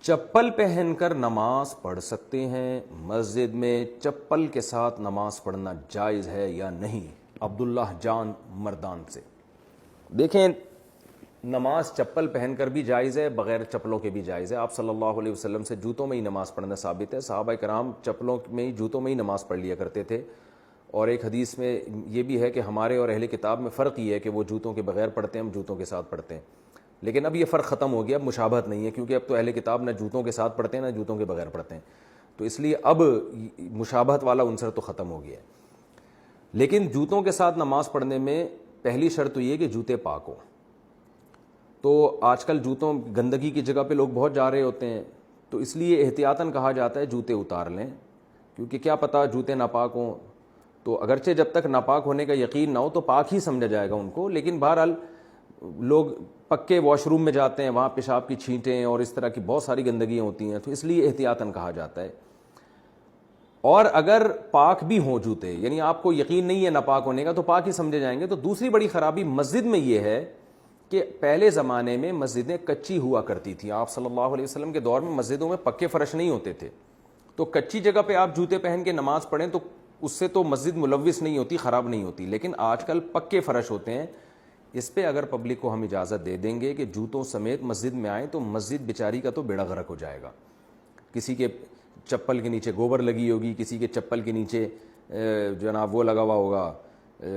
چپل پہن کر نماز پڑھ سکتے ہیں؟ مسجد میں چپل کے ساتھ نماز پڑھنا جائز ہے یا نہیں؟ عبداللہ جان مردان سے. دیکھیں، نماز چپل پہن کر بھی جائز ہے، بغیر چپلوں کے بھی جائز ہے. آپ صلی اللہ علیہ وسلم سے جوتوں میں ہی نماز پڑھنا ثابت ہے. صحابہ کرام چپلوں میں ہی، جوتوں میں ہی نماز پڑھ لیا کرتے تھے. اور ایک حدیث میں یہ بھی ہے کہ ہمارے اور اہل کتاب میں فرق یہ ہے کہ وہ جوتوں کے بغیر پڑھتے ہیں، ہم جوتوں کے ساتھ پڑھتے ہیں. لیکن اب یہ فرق ختم ہو گیا، اب مشابہت نہیں ہے، کیونکہ اب تو اہل کتاب نہ جوتوں کے ساتھ پڑھتے ہیں نہ جوتوں کے بغیر پڑھتے ہیں. تو اس لیے اب مشابہت والا عنصر تو ختم ہو گیا ہے. لیکن جوتوں کے ساتھ نماز پڑھنے میں پہلی شرط تو یہ کہ جوتے پاک ہوں. تو آج کل جوتوں گندگی کی جگہ پہ لوگ بہت جا رہے ہوتے ہیں، تو اس لیے احتیاطاً کہا جاتا ہے جوتے اتار لیں، کیونکہ کیا پتہ جوتے ناپاک ہوں. تو اگرچہ جب تک ناپاک ہونے کا یقین نہ ہو تو پاک ہی سمجھا جائے گا ان کو، لیکن بہرحال لوگ پکے واش روم میں جاتے ہیں، وہاں پیشاب کی چھینٹیں اور اس طرح کی بہت ساری گندگیاں ہوتی ہیں، تو اس لیے احتیاطاً کہا جاتا ہے. اور اگر پاک بھی ہوں جوتے، یعنی آپ کو یقین نہیں ہے ناپاک ہونے کا، تو پاک ہی سمجھے جائیں گے. تو دوسری بڑی خرابی مسجد میں یہ ہے کہ پہلے زمانے میں مسجدیں کچی ہوا کرتی تھیں. آپ صلی اللہ علیہ وسلم کے دور میں مسجدوں میں پکے فرش نہیں ہوتے تھے، تو کچی جگہ پہ آپ جوتے پہن کے نماز پڑھیں تو اس سے تو مسجد ملوث نہیں ہوتی، خراب نہیں ہوتی. لیکن آج کل پکے فرش ہوتے ہیں. اس پہ اگر پبلک کو ہم اجازت دے دیں گے کہ جوتوں سمیت مسجد میں آئیں تو مسجد بیچاری کا تو بیڑا غرق ہو جائے گا. کسی کے چپل کے نیچے گوبر لگی ہوگی، کسی کے چپل کے نیچے جناب وہ لگا ہوا ہوگا،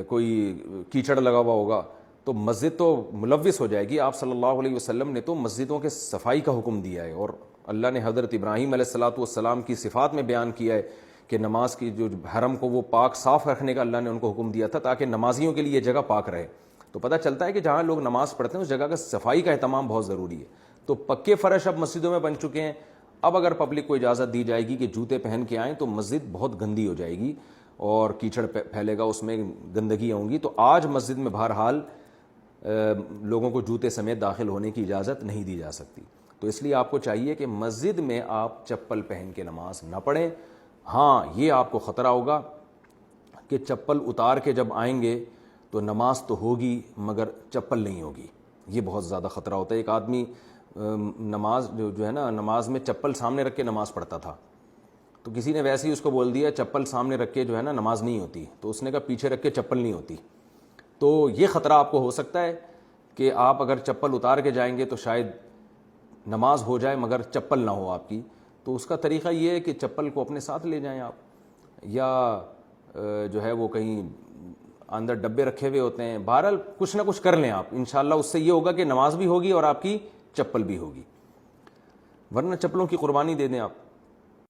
کوئی کیچڑ لگا ہوا ہوگا، تو مسجد تو ملوث ہو جائے گی. آپ صلی اللہ علیہ وسلم نے تو مسجدوں کے صفائی کا حکم دیا ہے، اور اللہ نے حضرت ابراہیم علیہ الصلوۃ والسلام کی صفات میں بیان کیا ہے کہ نماز کی جو حرم کو وہ پاک صاف رکھنے کا اللہ نے ان کو حکم دیا تھا تاکہ نمازیوں کے لیے یہ جگہ پاک رہے. تو پتہ چلتا ہے کہ جہاں لوگ نماز پڑھتے ہیں اس جگہ کا صفائی کا اہتمام بہت ضروری ہے. تو پکے فرش اب مسجدوں میں بن چکے ہیں. اب اگر پبلک کو اجازت دی جائے گی کہ جوتے پہن کے آئیں تو مسجد بہت گندی ہو جائے گی اور کیچڑ پھیلے گا، اس میں گندگیاں ہوں گی. تو آج مسجد میں بہرحال لوگوں کو جوتے سمیت داخل ہونے کی اجازت نہیں دی جا سکتی. تو اس لیے آپ کو چاہیے کہ مسجد میں آپ چپل پہن کے نماز نہ پڑھیں. ہاں، یہ آپ کو خطرہ ہوگا کہ چپل اتار کے جب آئیں گے تو نماز تو ہوگی مگر چپل نہیں ہوگی. یہ بہت زیادہ خطرہ ہوتا ہے. ایک آدمی نماز جو ہے نا، نماز میں چپل سامنے رکھ کے نماز پڑھتا تھا، تو کسی نے ویسے ہی اس کو بول دیا چپل سامنے رکھ کے جو ہے نا نماز نہیں ہوتی، تو اس نے کہا پیچھے رکھ کے چپل نہیں ہوتی. تو یہ خطرہ آپ کو ہو سکتا ہے کہ آپ اگر چپل اتار کے جائیں گے تو شاید نماز ہو جائے مگر چپل نہ ہو آپ کی. تو اس کا طریقہ یہ ہے کہ چپل کو اپنے ساتھ لے جائیں آپ، یا جو ہے وہ کہیں اندر ڈبے رکھے ہوئے ہوتے ہیں. بہرحال کچھ نہ کچھ کر لیں آپ، انشاءاللہ اس سے یہ ہوگا کہ نماز بھی ہوگی اور آپ کی چپل بھی ہوگی. ورنہ چپلوں کی قربانی دے دیں آپ.